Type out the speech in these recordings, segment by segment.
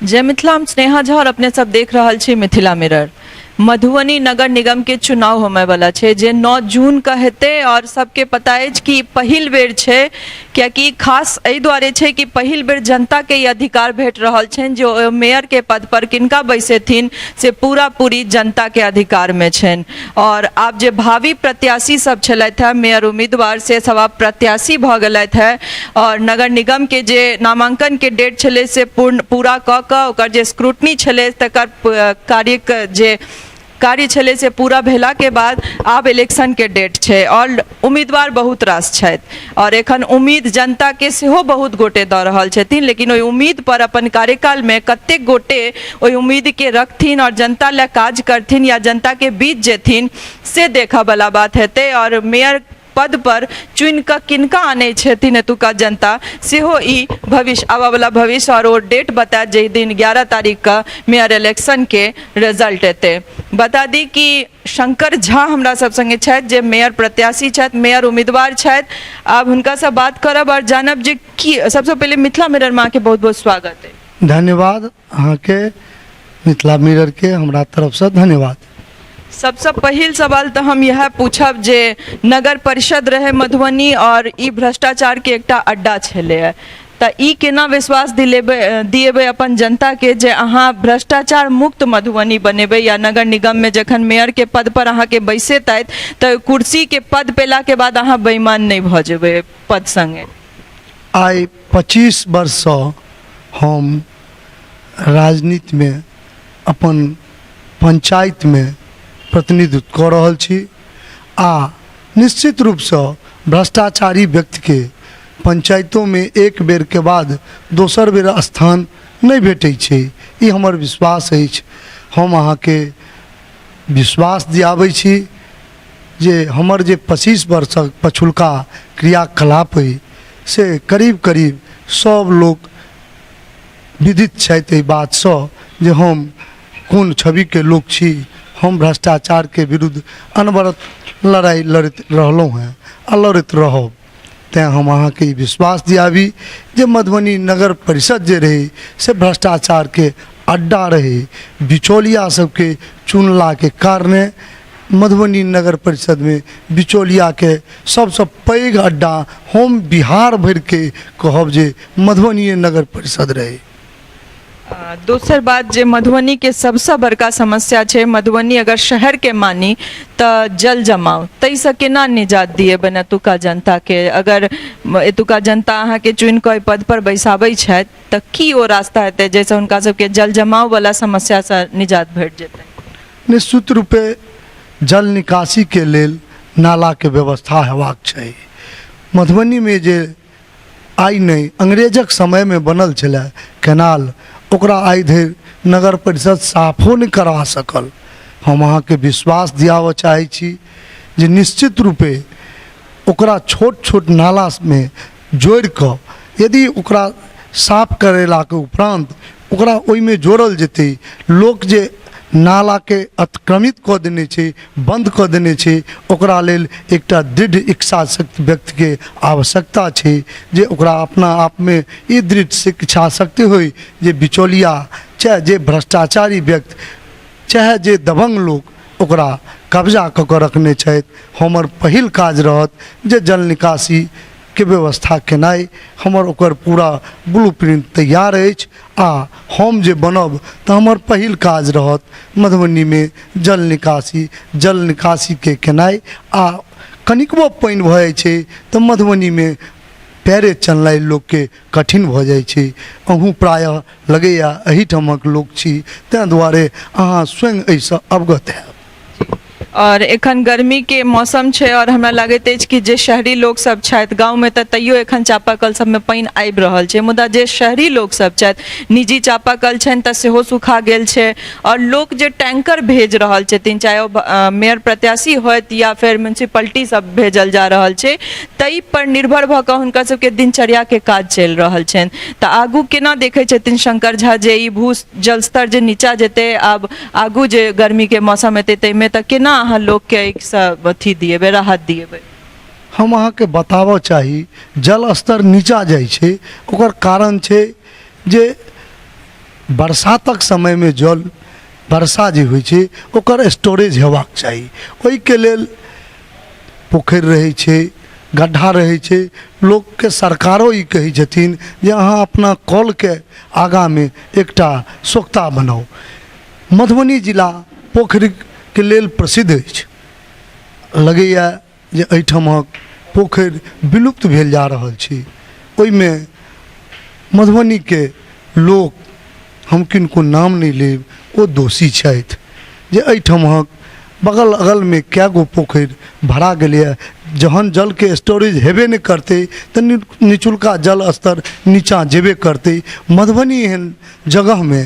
जय मिथिला, हम स्नेहा झा और अपने सब देख रहल छी मिथिला मिरर। मधुबनी नगर निगम के चुनाव होने वाला है जे 9 जून का हेते और सबके पता है कि पहिल बेर है, क्योंकि खास एहि दुआरे है कि पहिल बेर जनता के ये अधिकार भेट रहल छन जो मेयर के पद पर किनका बैसेथिन से पूरा पूरी जनता के अधिकार में छन। और आप जे भावी प्रत्याशी सब छलैथ है मेयर उम्मीदवार से सब आप प्रत्याशी भ गेलैथ है और नगर निगम के जे नामांकन के डेट छले से पूरा क क ओकर जे स्क्रूटनी छले तकर कार्य छले से पूरा भेला के बाद आब इलेक्शन के डेट है और उम्मीदवार बहुत रास छथि और एखन उम्मीद जनता के सेहो बहुत गोटे दऽ रहल छथिन, लेकिन ओहि उम्मीद पर अपन कार्यकाल में कतेक गोटे ओहि उम्मीद के रखथिन और जनता ले काज करथिन या जनता के बीच जेथिन से देखा वाला बात हेतै। और मेयर पद पर चुन कर किनका आने छथिन एतुका जनता सेहो ई भविष्य आवा वाला भविष्य और वो डेट बता जे दिन 11 तारीख का मेयर इलेक्शन के रिजल्ट एते। बता दी कि शंकर झा हमरा सब संगे छथि जे मेयर प्रत्याशी छथि, मेयर उम्मीदवार छथि। अब हुनका से बात करब और जानब जे की सबसे पहले मिथिला मिरर में के बहुत बहुत स्वागत है। धन्यवाद अहाँ के मिथिला मिरर के हमरा तरफ से धन्यवाद। सबसे पहिल सवाल तो हम यह पूछब जे नगर परिषद रहे मधुबनी और ई भ्रष्टाचार के एकटा अड्डा छले है, तो ई केना विश्वास दिएबे अपन जनता के जे अहाँ भ्रष्टाचार मुक्त मधुबनी बनेबे या नगर निगम में जखन मेयर के पद पर अहाँ के बैसेतैत तो कुर्सी के पद पेला के बाद अहाँ बेईमान नहीं भ जेबे पद संगे। आई 25 वर्ष से हम राजनीति में अपन पंचायत में प्रतिनिधित्व कर रहल छी आ निश्चित रूप से भ्रष्टाचारी व्यक्ति के पंचायतों में एक बेर के बाद दोसर बेर स्थान नहीं भेटै छै, ई हमर विश्वास अछि। हम अहाँ के विश्वास दियाबै छी जे हमर जे 25 वर्षक पछुलका क्रियाकलाप है से करीब करीब सब लोग विदित छथि एहि बात से जे हम कोन छवि के लोग छी। हम भ्रष्टाचार के विरुद्ध अनवरत लड़ाई लड़त रहलों हैं आ लड़त रहब। तैं हम अहाँ के विश्वास दियाबी जे मधुबनी नगर परिषद जे रहे से भ्रष्टाचार के अड्डा रहे। बिचौलिया सबके चुनला के कारणे मधुबनी नगर परिषद में बिचौलिया के सबसे पैघ अड्डा हम बिहार भर के कहब जे मधुबनी नगर परिषद रहे। दोसर बात जे मधुबनी के सबसे बड़का समस्या है, मधुबनी अगर शहर के मानी तो जल जमाव तई से केना निजात दिए बन एतुका जनता के। अगर एतुका जनता अहाँ के चुन के पद पर बैसाबै छथि तो की ओ रास्ता हेतै जैसे उनका सबके जल जमाव वाला समस्या से निजात भेट जेतै। निश्चित रूपे जल निकासी के लेल नाला के व्यवस्था हेबाक चाहिए। मधुबनी में जे आई नहीं अंग्रेजक समय में बनल छलै कैनाल, ओकरा आई धरि नगर परिषद साफो नहीं करा सकल। हम अहाँ के विश्वास दियाव चाहे छी जे निश्चित रूपे ओकरा छोट छोट नाला में जोड़ कर यदि ओकरा साफ करेला के उपरांत ओकरा ओहि में जोड़ल जेतै, लोक जे नाला के अतिक्रमित कऽ देने छै, बंद कऽ देने छै, ओकरा लेल एकटा दृढ़ इच्छा शक्ति व्यक्ति के आवश्यकता छै जे ओकरा अपना आप में ई दृढ़ इच्छा शक्ति होय जे बिचौलिया चाहे जे भ्रष्टाचारी व्यक्ति चाहे जे दबंग लोग ओकरा कब्जा कऽ कऽ रखने छथि। हमर पहिल काज रहत जे जल निकासी के व्यवस्था केनाइ। हमर ओकर पूरा ब्लूप्रिंट तैयार अछि आ हम जे बनब तो हमर पहिल काज रहत मधुबनी में जल निकासी के केनाइ। आ कनिकबो पानि भऽ जाइ छै तो मधुबनी में पैरे चलनाइ लोग के कठिन भऽ जाइ छै। अहूँ प्रायः लगैया एहिठामक लोग छी, तैं दुआरे अहाँ स्वयं एहिसँ अवगत हैब। और एखन गर्मी के मौसम है और हमरा लागैत अछि कि जे शहरी लोग सब छथि गाँव में तो तैयो एखन चापाकल सब में पानि आबि रहल छै, मुदा जे शहरी लोग सब छथि निजी चापाकल छनि तऽ सेहो सुखा गेल छै और लोग जे टैंकर भेज रहल छथिन चाहे ओ मेयर प्रत्याशी होत या फिर म्यूनिसिपलिटी सब भेजल जा रहल छै, तई पर निर्भर भऽ कऽ हुनका सबके दिनचर्या के काज चलि रहल छनि। तऽ आगू केना देखै छथिन शंकर झा जे ई भू जल स्तर जे नीचा जेतै आब आगू जे गर्मी के मौसम एतै ताहिमे तऽ केना अहाँ लोग के एक अथी दिएबे राहत दिएबे। हम अहाँ के बताबऽ चाही जल स्तर नीचा जाइ छै ओकर कारण छै जे बरसातक समय में जल वर्षा जे होइ छै ओकर स्टोरेज हेबाक चाही। ओहिके लेल पोखरि रहै छै, गड्ढा रहै छै। लोकके सरकारो ई कहै छथिन जे अहाँ अपना कलके आगाँमे एकटा सोख्ता बनाउ। मधुबनी जिला पोखरिके लेल प्रसिद्ध अछि। लगैए जे एहिठामक पोखरि विलुप्त भेल जा रहल छै। ओहिमे मधुबनीके लोक, हम किनको नाम नहि लेब, ओ दोषी छथि जे एहिठामक बगल अगलमे कए गो पोखरि भरा गेलैए। जहन जलके स्टोरेज हेबे नहि करतै तऽ निचुलका जल स्तर नीचाँ जेबे करतै। मधुबनी एहन जगहमे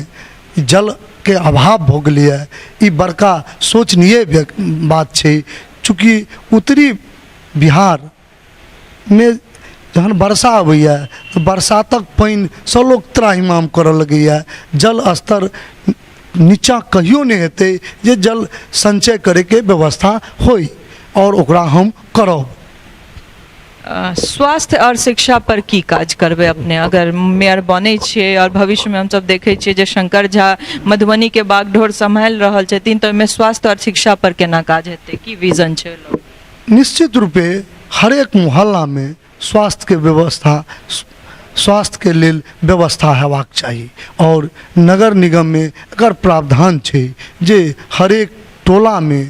जलके अभाव भऽ गेलैए। ई बड़का सोचनीय बात छै। चूँकि उत्तरी बिहारमे जहन वर्षा अबैए तऽ बरसातक पानिसँ लोक त्राहिमाम करऽ लगैए। जल स्तर नीचाँ कहियो नहीं हेतै जे जल संचय करैके व्यवस्था होई, और ओकरा हम करब। स्वास्थ्य और शिक्षा पर की काज करबै अपने अगर मेयर बनै छियै? और भविष्य में हम सब देखै छियै जे शंकर झा मधुबनी के बागडोर सम्हालि रहल छथिन, तऽ ओहिमे स्वास्थ्य और शिक्षा पर केना काज हेतै, की विजन छै? निश्चित रूपे हरेक मोहल्लामे स्वास्थ्यके व्यवस्था, स्वास्थ्यके लेल व्यवस्था हेबाक चाही। और नगर निगममे एकर प्रावधान छै जे हरेक टोलामे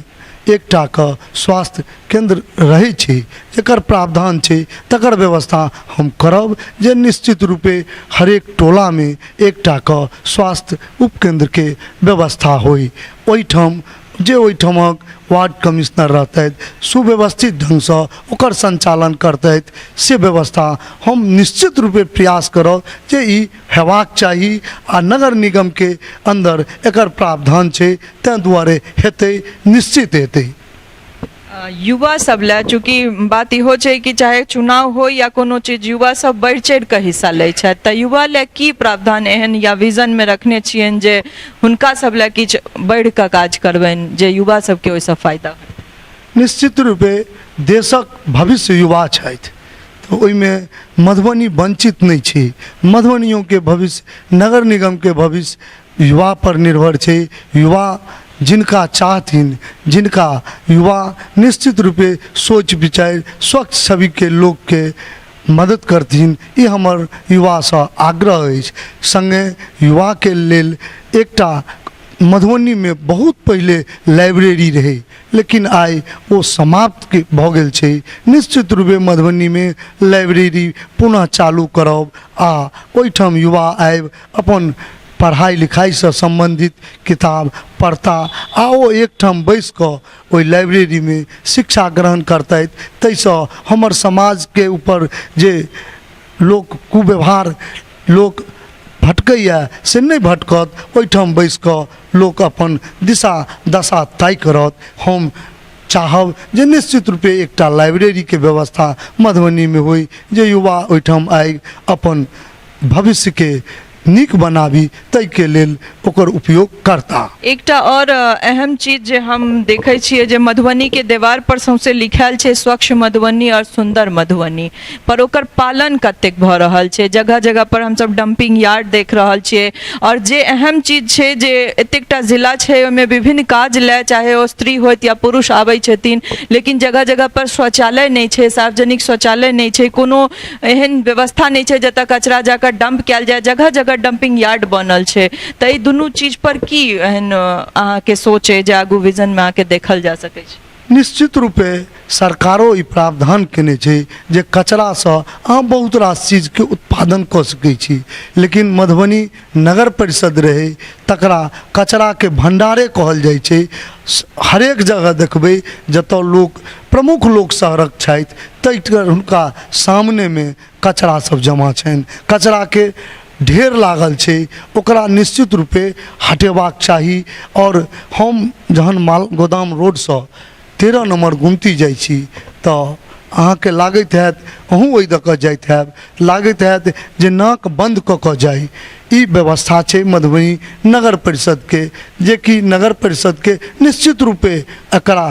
एकटा के स्वास्थ्य केंद्र रहै छै, जेकर प्रावधान छै तकर व्यवस्था हम करब जे निश्चित रूपे हरेक टोलामे एकटा के स्वास्थ्य उपकेंद्रके व्यवस्था होइ। ओहिठाम जे ओहिठामक वार्ड कमिश्नर रहतथि, सुव्यवस्थित ढङ्गसँ ओकर सञ्चालन करतथि, से व्यवस्था हम निश्चित रूपे प्रयास करब जे ई हेबाक चाही। आ नगर निगमके अन्दर एकर प्रावधान छै, ताहि दुआरे हेतै, निश्चित हेतै। युवा सब ला चूँकि बात इहो छै कि चाहे चुनाव हो या कोनो चीज, युवा सब बढ़ चढ़ि कऽ हिस्सा लै छथि, तऽ युवा ला की प्रावधान एहन या विजन में रखने छियनि जे हुनका सब ला किछु बढ़ि कऽ काज करबनि जे युवा सबके ओहिसँ फायदा? निश्चित रूपे देशक भविष्य युवा छथि, तऽ ओहिमे मधुबनी वंचित नहीं छै। मधुबनियों के भविष्य, नगर निगम के भविष्य युवा पर निर्भर छै। युवा जिनका चाहथिन, जिनका युवा निश्चित रूपे सोच विचार स्वच्छ छवि के लोग के मदद करथिन, ई हमर युवासँ आग्रह अछि। संगे युवा के लेल एकटा मधुबनी में बहुत पहले लाइब्रेरी रहे, लेकिन आइ वो समाप्त भऽ गेल छै। निश्चित रूपे मधुबनी में लाइब्रेरी पुनः चालू करब आ ओहिठाम युवा आबि अपन पढ़ाई लिखाई से संबंधित किताब पढ़ता आ ओ एकठाम बैस कऽ ओहि लाइब्रेरी में शिक्षा ग्रहण करतथि। ताहिसँ हमर समाज के ऊपर जे लोक कुव्यवहार लोक भटकैया से नहीं भटकत, ओहिठाम बैस कऽ लोक अपन दिशा दशा तय करत। हम चाहब जे निश्चित रूपे एकटा लाइब्रेरी के व्यवस्था मधुबनी में होई, जे युवा ओहिठाम आइ अपन भविष्य के नीक बनाबी, तै के लेल ओकर उपयोग करता। एकटा और अहम चीज जे हम देखै छियै जे मधुबनी के दीवार पर सौंसे लिखायल छै स्वच्छ मधुबनी और सुंदर मधुबनी, पर ओकर पालन कतेक भऽ रहल छै? जगह जगह पर हम सब डंपिंग यार्ड देख रहल छियै। और जे अहम चीज छै जे एतेकटा जिला छै, ओहिमे विभिन्न काज लए, चाहे ओ स्त्री होइत या पुरुष आबै छथिन, लेकिन जगह जगह पर शौचालय नहीं छै, सार्वजनिक शौचालय नहीं छै, कोनो एहन व्यवस्था नहीं छै जतऽ कचरा जाकर डंप कयल जाय। जगह जगह डंपिंग यार्ड बनल छै, तऽ ई दुनू चीज पर की एहन अहाँके सोच है जे आगू विजन में आके देखल जा सकै छै? निश्चित रूपे सरकारो ई प्रावधान केने छै जे कचरासँ अहाँ बहुत रास चीजके उत्पादन कऽ सकै छी, लेकिन मधुबनी नगर परिषद रहे तकरा कचराके भंडारे कहल जाइ छै। हरेक जगह देखबै जतऽ लोक प्रमुख लोक शहरक छथि, तै हुनका सामनेमे कचरा सब जमा छनि, कचराके ढेर लागल छै, ओकरा निश्चित रूपे हटेबाक चाही। और हम जहन माल गोदाम रोड से 13 नंबर घुमती जाइ छी तऽ अहाँके लागैत हैत, अहूँ ओहि दऽ कऽ जाइत हैब, लागैत हैत जे नाक बंद कऽ कऽ जाइ। ई व्यवस्था छै मधुबनी नगर परिषद के, जे कि नगर परिषद के निश्चित रूपे एकरा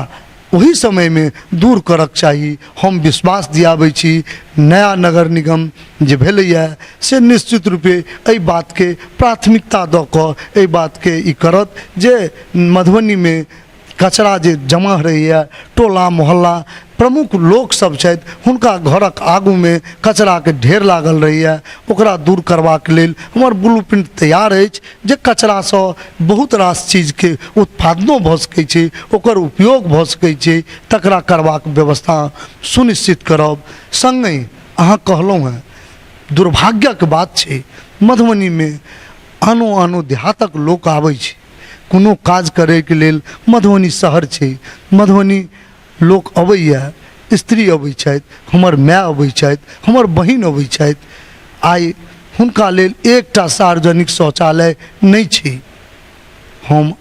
ओही समय में दूर करक चाही। हम विश्वास दियाबै छी नया नगर निगम जे भेलैए से निश्चित रूपे एहि बात के प्राथमिकता दऽ कऽ एहि बात के ई करत जे मधुबनी में कचरा जे जमा रहैए, टोला मोहल्ला प्रमुख लोक सब छथि हुनका घरक आगू में कचरा के ढेर लागल रहैए, ओकरा दूर करबाक लेल हमर ब्लूप्रिंट तैयार अछि जे कचरा सँ बहुत रास चीज के उत्पादनो भऽ सकै छै, ओकर उपयोग भऽ सकै छै, तकरा करबाक व्यवस्था सुनिश्चित करब। संगहि अहाँ कहलहुँ हैं दुर्भाग्यक बात छै मधुबनी में आनो आनो देहातक लोक आबै छै कोनो काज करे के लेल। मधुबनी शहर छै, मधुबनी लोक अबैया, स्त्री अबै छथि, हमर माय अबै छथि, हमर बहिन अबै छथि, आइ हुनका लेल एकटा सार्वजनिक शौचालय नहि छै। हम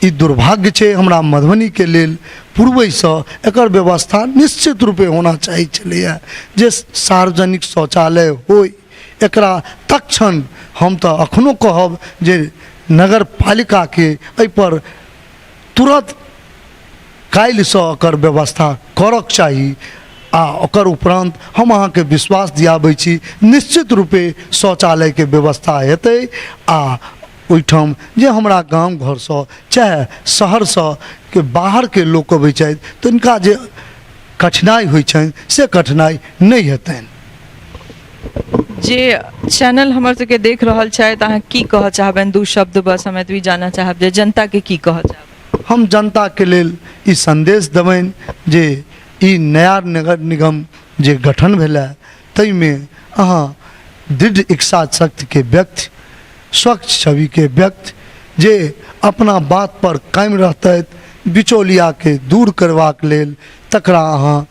ई दुर्भाग्य छै हमरा मधुबनी के लेल। पूर्वसँ एकर व्यवस्था निश्चित रूपे होना चाही छलैया जे सार्वजनिक शौचालय होय। एकरा तत्क्षण हम तऽ अखनो कहब जे नगर पालिका के एहि पर तुरंत काल्हिसँ एकर व्यवस्था करक चाही। आ ओकर उपरांत हम अहाँके विश्वास दियाबै छी निश्चित रूपे शौचालय के व्यवस्था हेतै। आ ओहिठाम जे हमरा गांव घर से चाहे शहर से के बाहर के लोक अबै छथि तिनका जे कठिनाई होइ छनि से कठिनाई नहीं हेतनि। जे चैनल हमर सबके देख रहल छथि अहाँ की कहऽ चाहबनि? दू शब्द बस हम एतबी जानऽ चाहब जे जनता के की कहऽ चाहब? हम जनता के लेल ई संदेश देबनि जे ई नया नगर निगम जे गठन भेलै ताहिमे अहाँ दृढ़ इच्छा शक्ति के व्यक्ति, स्वच्छ छवि के व्यक्ति जे अपना बात पर कायम रहतथि, बिचौलिया के दूर करबाक लेल तकरा अहाँ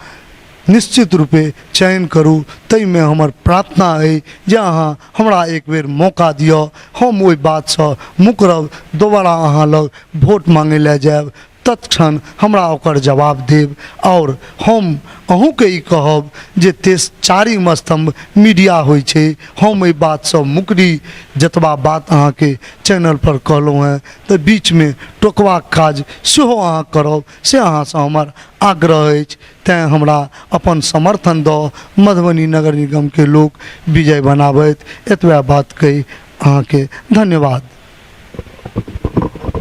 निश्चित रूपे चयन करू। ताहिमे हमर प्रार्थना है जे अहाँ हमरा एक बेर मौका दिअ, हम ओहि बातसँ मुकरब, दोबारा अहाँ लग वोट मांगे लए जायब, तत्क्षण हमरा ओकर जवाब देब। और हम अहूँके ई कहब जे चारिम स्तंभ मीडिया होइ छै, हम एहि बातसँ मुकरी जतबा बात अहाँके चैनल पर कहलहुँ हैं तऽ बीच में टोकबाक काज सेहो अहाँ करब से अहाँसँ हमर आग्रह अछि। तैँ हमरा अपन समर्थन दऽ मधुबनी नगर निगम के लोक विजय बनाबैत एतबा बात कही अहाँके धन्यवाद।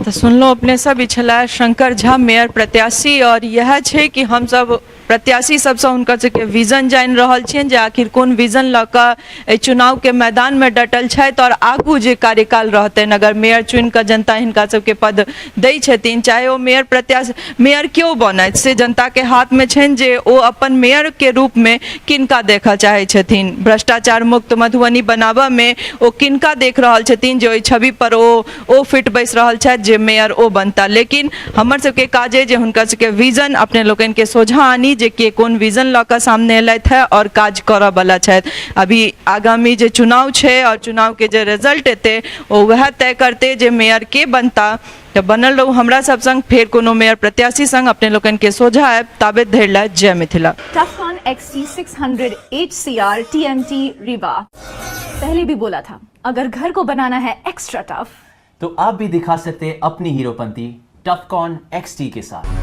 तो सुनलहुँ अपने सब ई छला शंकर झा मेयर प्रत्याशी, और यह छै कि हम सब प्रत्याशी सबसँ हुनकर सबके विजन जानि रहल छियनि जे आखिर कोन विजन लऽ कऽ एहि चुनाव के मैदान में डटल छथि और आगू जे कार्यकाल रहतनि अगर मेयर चुनि कऽ जनता हिनका सबके पद दै छथिन, चाहे ओ मेयर प्रत्याशी मेयर क्यों बनथि से जनता के हाथ में छनि जे ओ अपन मेयर के रूप में किनका देखऽ चाहै छथिन। भ्रष्टाचार मुक्त मधुबनी बनाबऽ में ओ किनका देख रहल छथिन जे ओहि छवि पर ओ फिट बैस रहल छथि जे मेयर ओ बनता। लेकिन हमर सबके काज है जे हुनकर सबके विजन अपने लोगन के सोझा आनी जे के कोन विजन लऽ कऽ सामने एलथि है और काज करऽ वाला छथि। अभी आगामी जे चुनाव छै और चुनाव के जे रिजल्ट एतै ओ वह तय करते जे मेयर के बनता। तो बनल रहू हमरा सब संग, फेर कोनो मेयर प्रत्याशी संग अपने लोगन के सोझा आयब। ताबे धरि ला जय Mithila. टफकॉन XT 600 HCR TMT Rewa. पहले भी बोला था अगर घर को बनाना है एक्स्ट्रा टफ तो आप भी दिखा सकते हैं अपनी हीरोपंती टफकॉन XT के साथ।